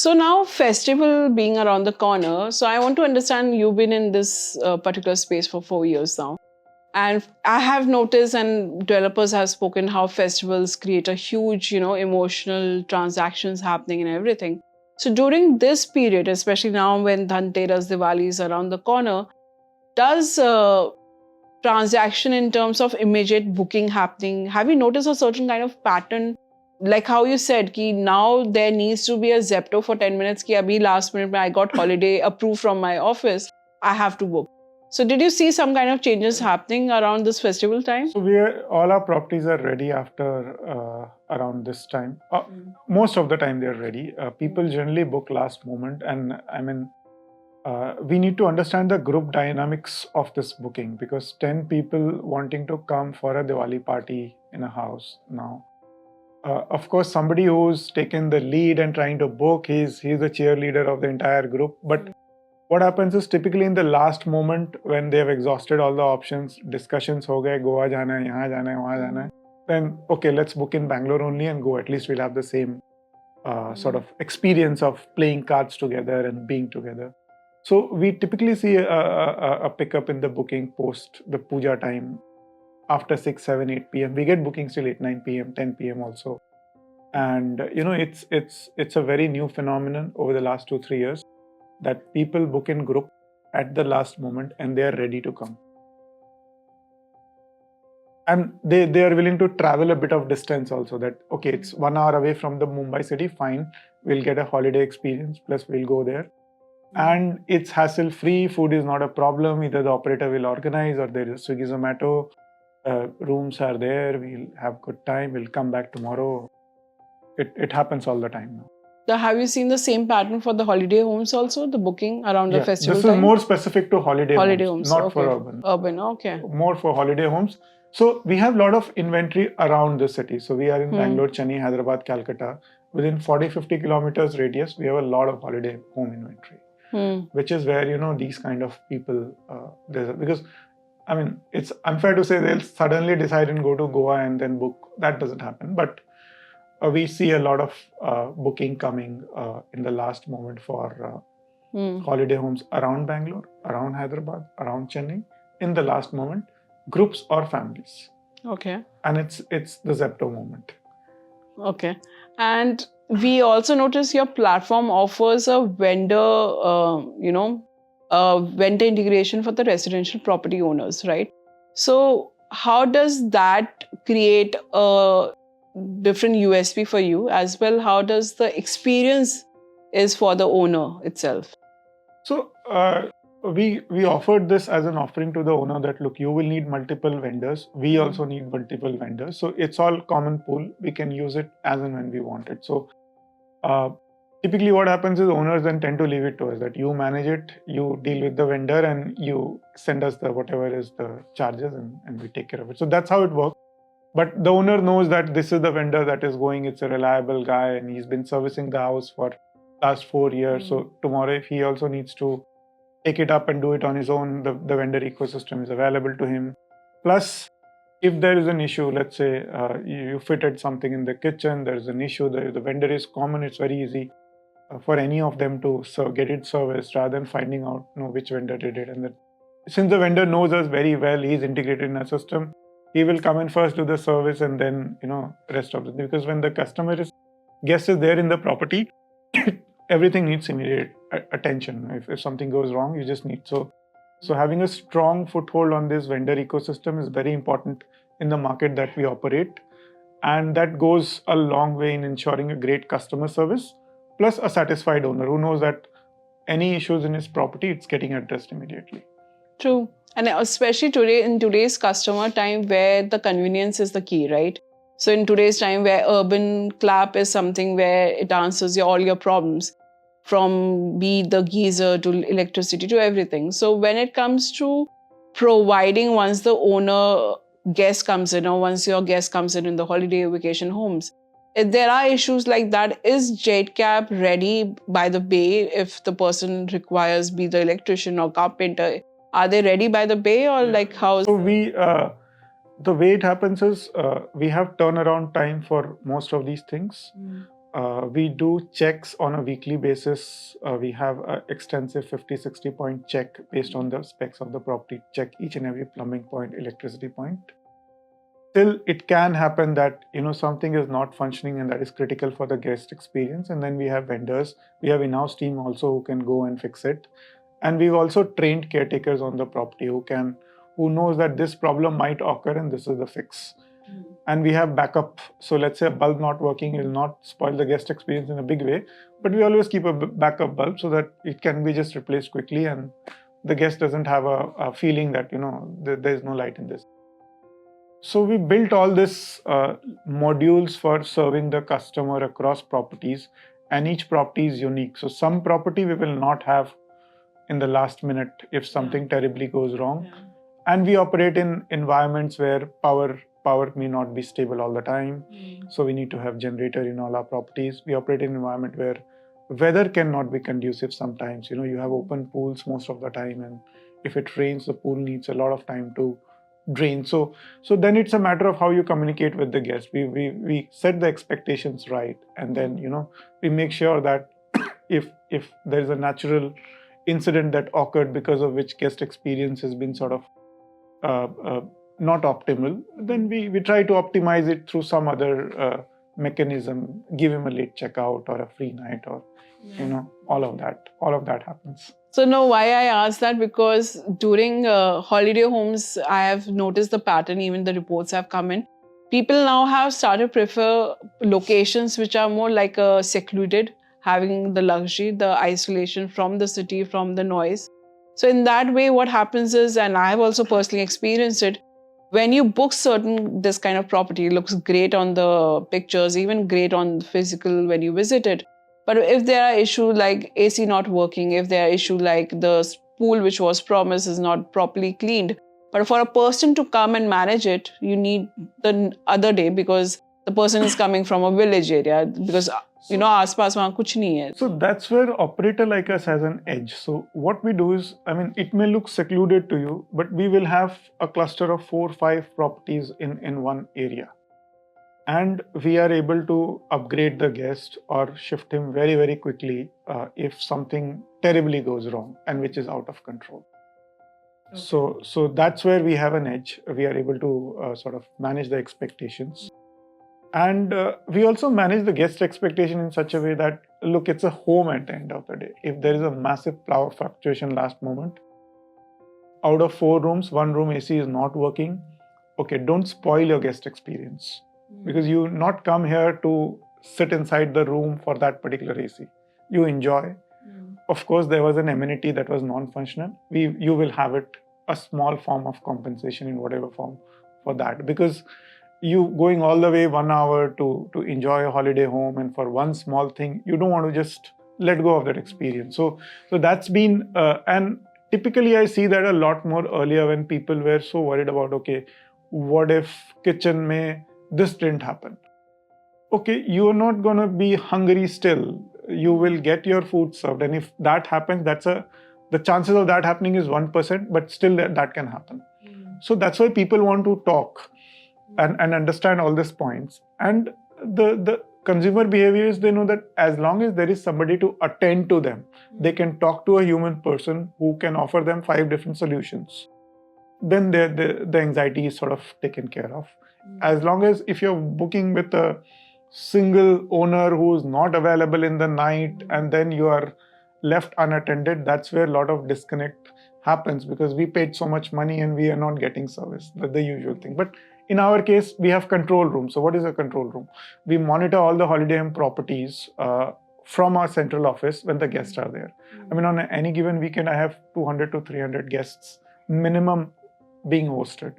So now festival being around the corner, so I want to understand, you've been in this particular space for 4 years now. And I have noticed, and developers have spoken, how festivals create a huge, emotional transactions happening and everything. So during this period, especially now when Dhanteras, Diwali is around the corner, does transaction in terms of immediate booking happening, have you noticed a certain kind of pattern? Like how you said, ki now there needs to be a Zepto for 10 minutes, ki abhi last minute I got holiday approved from my office, I have to book. So did you see some kind of changes happening around this festival time? So all our properties are ready after around this time. Most of the time they're ready. People generally book last moment, and I mean, we need to understand the group dynamics of this booking, because 10 people wanting to come for a Diwali party in a house now. Of course, somebody who's taken the lead and trying to book, he's the cheerleader of the entire group. But what happens is typically in the last moment, when they have exhausted all the options, discussions ho gaye, Goa jana hai, yahan jana hai, wahan jana hai, then okay, let's book in Bangalore only and go. At least we'll have the same sort of experience of playing cards together and being together. So we typically see a pickup in the booking post the puja time. After 6, 7, 8 p.m. We get bookings till 8, 9 p.m., 10 p.m. also. And it's a very new phenomenon over the last 2-3 years, that people book in group at the last moment and they are ready to come. And they are willing to travel a bit of distance also, that okay, it's 1 hour away from the Mumbai city, fine, we'll get a holiday experience, plus we'll go there. And it's hassle-free, food is not a problem, either the operator will organize or there is Swiggy, Zomato. Rooms are there, we'll have good time, we'll come back tomorrow. It happens all the time now. So have you seen the same pattern for the holiday homes also, the booking around the festival time? This is more specific to holiday homes, not for urban. Urban, okay. More for holiday homes. So we have a lot of inventory around the city. So we are in Bangalore, Chennai, Hyderabad, Calcutta. Within 40-50 kilometers radius, we have a lot of holiday home inventory, which is where, these kind of people, because I mean, it's unfair to say they'll suddenly decide and go to Goa and then book. That doesn't happen. But we see a lot of booking coming in the last moment for holiday homes around Bangalore, around Hyderabad, around Chennai, in the last moment, groups or families. Okay. And it's the Zepto moment. Okay. And we also notice your platform offers a vendor, vendor integration for the residential property owners, right? So how does that create a different USP for you, as well? How does the experience is for the owner itself? So we offered this as an offering to the owner that, look, you will need multiple vendors. We also need multiple vendors. So it's all common pool. We can use it as and when we want it. So typically what happens is owners then tend to leave it to us, that you manage it, you deal with the vendor, and you send us the whatever is the charges, and we take care of it. So that's how it works. But the owner knows that this is the vendor that is going, it's a reliable guy, and he's been servicing the house for last 4 years. So tomorrow, if he also needs to take it up and do it on his own, the vendor ecosystem is available to him. Plus, if there is an issue, let's say you fitted something in the kitchen, there's an issue, the vendor is common, it's very easy for any of them to get it serviced rather than finding out which vendor did it. And since the vendor knows us very well, he's integrated in our system, he will come in first, do the service, and then rest of it. Because when the guest is there in the property, everything needs immediate attention. If something goes wrong, you just need so having a strong foothold on this vendor ecosystem is very important in the market that we operate, and that goes a long way in ensuring a great customer service, plus a satisfied owner who knows that any issues in his property, it's getting addressed immediately. True. And especially in today's customer time, where the convenience is the key, right? So in today's time, where urban clap is something where it answers all your problems, from be the geyser to electricity to everything. So when it comes to providing, once the guest comes in, or once your guest comes in the holiday vacation homes, if there are issues like that, is JadeCap ready by the bay if the person requires, be the electrician or carpenter? Are they ready by the bay, or like how? So the way it happens is we have turnaround time for most of these things. We do checks on a weekly basis. We have an extensive 50-60 point check based on the specs of the property. Check each and every plumbing point, electricity point. Still, it can happen that something is not functioning and that is critical for the guest experience. And then we have vendors. We have in-house team also who can go and fix it. And we've also trained caretakers on the property who knows that this problem might occur and this is the fix. And we have backup. So let's say a bulb not working will not spoil the guest experience in a big way, but we always keep a backup bulb so that it can be just replaced quickly and the guest doesn't have a feeling that there's no light in this. So we built all this modules for serving the customer across properties, and each property is unique. So some property we will not have in the last minute if something terribly goes wrong. And we operate in environments where power may not be stable all the time. So we need to have generator in all our properties. We operate in an environment where weather cannot be conducive sometimes. You have open pools most of the time, and if it rains, the pool needs a lot of time to drain. So then it's a matter of how you communicate with the guest. We set the expectations right, and then we make sure that if there is a natural incident that occurred because of which guest experience has been sort of not optimal, then we try to optimize it through some other mechanism, give him a late checkout or a free night or all of that happens. So no, why I asked that, because during holiday homes, I have noticed the pattern, even the reports have come in. People now have started prefer locations which are more like secluded, having the luxury, the isolation from the city, from the noise. So in that way, what happens is, and I have also personally experienced it, when you book this kind of property, it looks great on the pictures, even great on the physical when you visit it. But if there are issues like AC not working, if there are issues like the pool which was promised is not properly cleaned, but for a person to come and manage it, you need the other day because the person is coming from a village area, because आसपास वहाँ कुछ नहीं है. So that's where operator like us has an edge. So what we do is, it may look secluded to you, but we will have a cluster of 4 or 5 properties in one area. And we are able to upgrade the guest or shift him very, very quickly if something terribly goes wrong and which is out of control. Okay. So that's where we have an edge. We are able to sort of manage the expectations. And we also manage the guest expectation in such a way that, look, it's a home at the end of the day. If there is a massive power fluctuation last moment, out of 4 rooms, 1 room AC is not working, okay, don't spoil your guest experience. Because you not come here to sit inside the room for that particular AC. You enjoy. Of course, there was an amenity that was non-functional. You will have it, a small form of compensation in whatever form for that. Because you going all the way 1 hour to enjoy a holiday home, and for one small thing, you don't want to just let go of that experience. So that's been, and typically I see that a lot more earlier when people were so worried about, okay, what if kitchen mein this didn't happen? Okay, you are not going to be hungry still. You will get your food served. And if that happens, the chances of that happening is 1%, but still that can happen. So that's why people want to talk and understand all these points. And the consumer behavior is, they know that as long as there is somebody to attend to them, they can talk to a human person who can offer them 5 different solutions. Then the anxiety is sort of taken care of. As long as if you're booking with a single owner who's not available in the night and then you are left unattended, that's where a lot of disconnect happens, because we paid so much money and we are not getting service. That's the usual thing. But in our case, we have control room. So what is a control room? We monitor all the holiday home properties from our central office when the guests are there. On any given weekend, I have 200 to 300 guests minimum being hosted.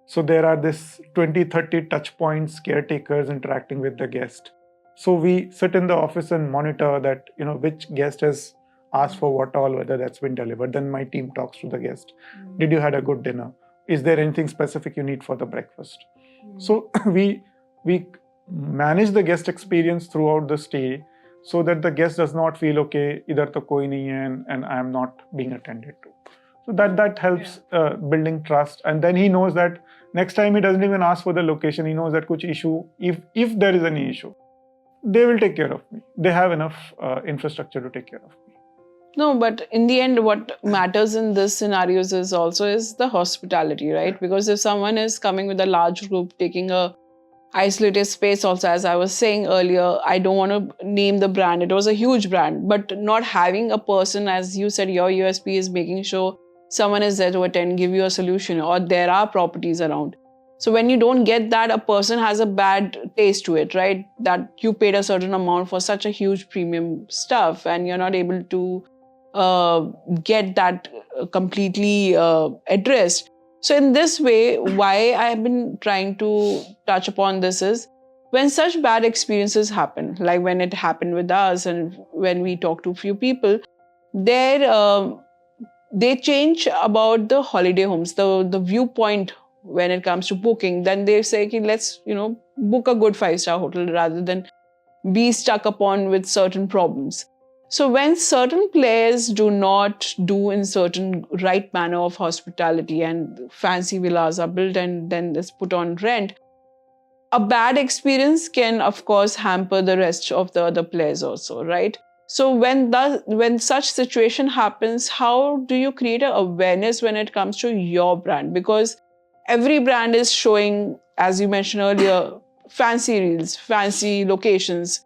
So there are this 20-30 touch points, caretakers interacting with the guest. So we sit in the office and monitor that, which guest has asked for what all, whether that's been delivered. Then my team talks to the guest. Did you had a good dinner? Is there anything specific you need for the breakfast? So we manage the guest experience throughout the stay so that the guest does not feel, okay, idhar to koi nahi hai and I am not being attended to. So that helps building trust. And then he knows that next time he doesn't even ask for the location. He knows that kuch issue, if there is any issue, they will take care of me. They have enough infrastructure to take care of me. No, but in the end, what matters in this scenarios is the hospitality, right? Because if someone is coming with a large group, taking a isolated space also, as I was saying earlier, I don't want to name the brand. It was a huge brand, but not having a person, as you said, your USP is making sure someone is there to attend, give you a solution, or there are properties around. So when you don't get that, a person has a bad taste to it, right? That you paid a certain amount for such a huge premium stuff and you're not able to get that completely addressed. So in this way, why I have been trying to touch upon this is when such bad experiences happen, like when it happened with us and when we talk to a few people, they change about the holiday homes, the viewpoint when it comes to booking. Then they say, okay, let's book a good 5-star hotel rather than be stuck upon with certain problems. So when certain players do not do in certain right manner of hospitality and fancy villas are built and then it's put on rent, a bad experience can of course hamper the rest of the other players also, right? So when such situation happens, how do you create an awareness when it comes to your brand? Because every brand is showing, as you mentioned earlier, fancy reels, fancy locations.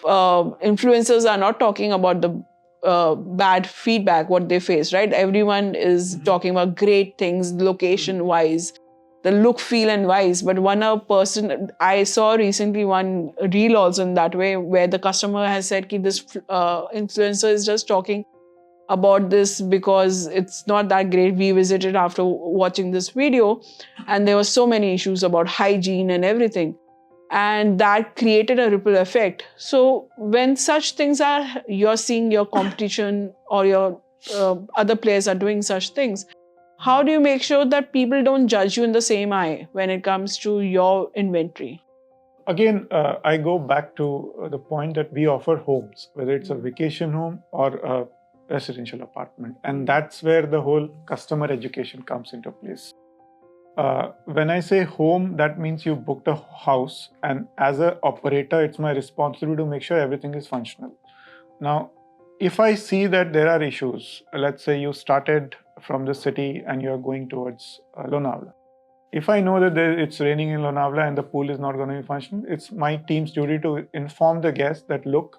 Influencers are not talking about the bad feedback, what they face, right? Everyone is talking about great things, location-wise, the look, feel, and wise. But I saw recently one reel also in that way, where the customer has said that this influencer is just talking about this because it's not that great. We visited after watching this video, and there were so many issues about hygiene and everything. And that created a ripple effect. So when such things you're seeing your competition or your other players are doing such things, how do you make sure that people don't judge you in the same eye when it comes to your inventory? Again, I go back to the point that we offer homes, whether it's a vacation home or a residential apartment. And that's where the whole customer education comes into place. When I say home, that means you booked a house, and as an operator, it's my responsibility to make sure everything is functional. Now, if I see that there are issues, let's say you started from the city and you're going towards Lonavala. If I know that it's raining in Lonavala and the pool is not going to be functional, it's my team's duty to inform the guest that, look,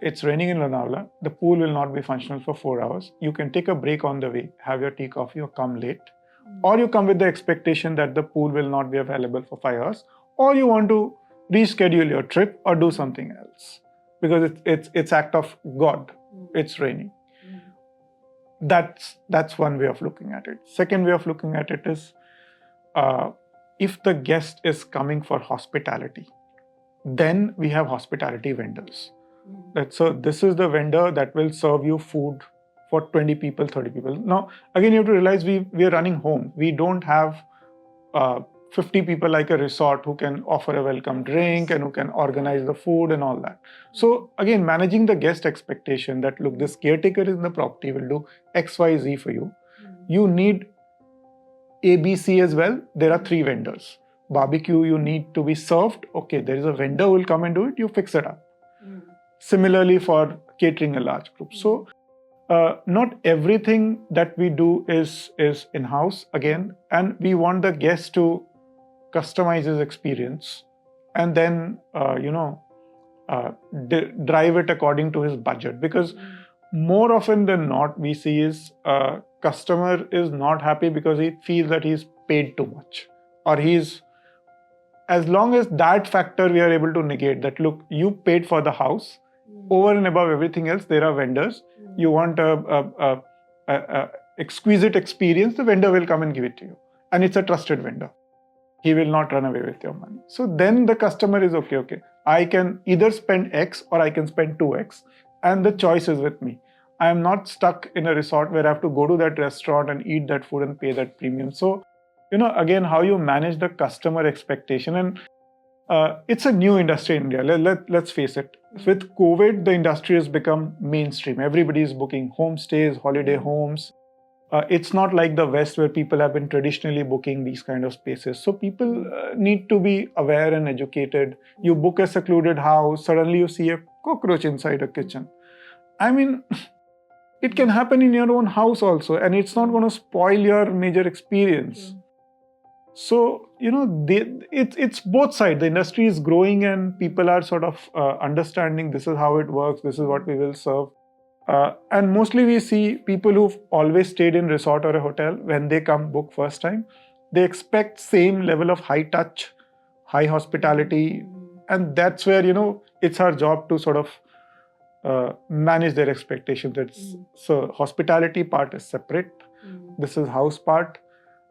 it's raining in Lonavala, the pool will not be functional for 4 hours. You can take a break on the way, have your tea, coffee, or come late. Or you come with the expectation that the pool will not be available for 5 hours, or you want to reschedule your trip or do something else because it's act of God. It's raining. That's one way of looking at it. Second way of looking at it is if the guest is coming for hospitality, then we have hospitality vendors. So this is the vendor that will serve you food for 20 people, 30 people. Now, again, you have to realize we are running home. We don't have 50 people like a resort who can offer a welcome drink and who can organize the food and all that. So again, managing the guest expectation that, look, this caretaker in the property will do X, Y, Z for you. You need A, B, C as well. There are 3 vendors. Barbecue, you need to be served. Okay, there is a vendor who will come and do it. You fix it up. Similarly for catering a large group. So not everything that we do is in-house again, and we want the guest to customize his experience and then drive it according to his budget. Because more often than not, we see is customer is not happy because he feels that he's paid too much, or as long as that factor we are able to negate that, look, you paid for the house. Over and above everything else, there are vendors. You want a exquisite experience, the vendor will come and give it to you. And it's a trusted vendor. He will not run away with your money. So then the customer is okay. I can either spend X or I can spend 2X. And the choice is with me. I am not stuck in a resort where I have to go to that restaurant and eat that food and pay that premium. So, again, how you manage the customer expectation. And it's a new industry in India. Let's face it. With COVID, the industry has become mainstream. Everybody is booking homestays, holiday homes. It's not like the West where people have been traditionally booking these kind of spaces. So people need to be aware and educated. You book a secluded house, suddenly you see a cockroach inside a kitchen. I mean, it can happen in your own house also, and it's not going to spoil your major experience. So, it's both sides. The industry is growing and people are sort of understanding this is how it works, this is what we will serve. And mostly we see people who've always stayed in resort or a hotel, when they come book first time, they expect same level of high touch, high hospitality. And that's where, it's our job to sort of manage their expectations. So hospitality part is separate. This is house part.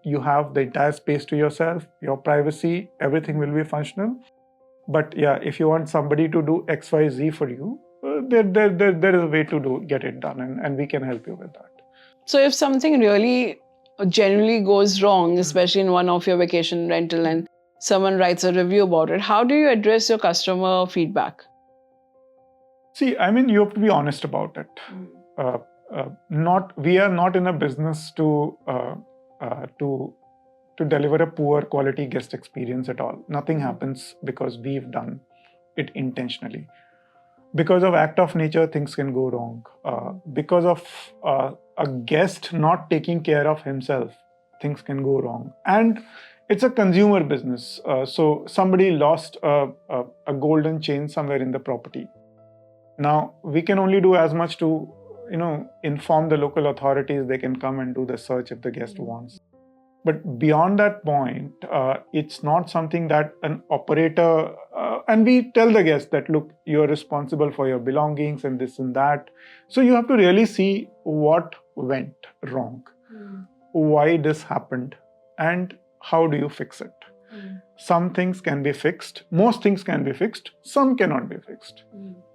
You have the entire space to yourself, your privacy, everything will be functional. But yeah, if you want somebody to do X, Y, Z for you, there is a way to get it done, and we can help you with that. So if something really generally goes wrong, especially in one of your vacation rental, and someone writes a review about it, how do you address your customer feedback? See, I mean, you have to be honest about it. We are not in a business to deliver a poor quality guest experience at all. Nothing happens because we've done it intentionally. Because of act of nature, things can go wrong. Because of a guest not taking care of himself, things can go wrong. And it's a consumer business. So somebody lost a golden chain somewhere in the property. Now, we can only do as much to inform the local authorities. They can come and do the search if the guest wants. But beyond that point, it's not something that an operator, and we tell the guest that, look, you're responsible for your belongings and this and that. So you have to really see what went wrong, why this happened, and how do you fix it. Some things can be fixed, most things can be fixed, some cannot be fixed.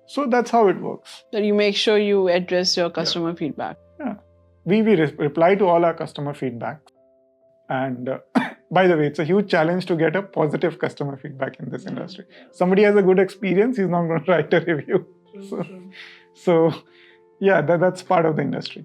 So that's how it works. So you make sure you address your customer feedback. Yeah. We reply to all our customer feedback. And by the way, it's a huge challenge to get a positive customer feedback in this industry. Somebody has a good experience, he's not going to write a review. So yeah, that's part of the industry.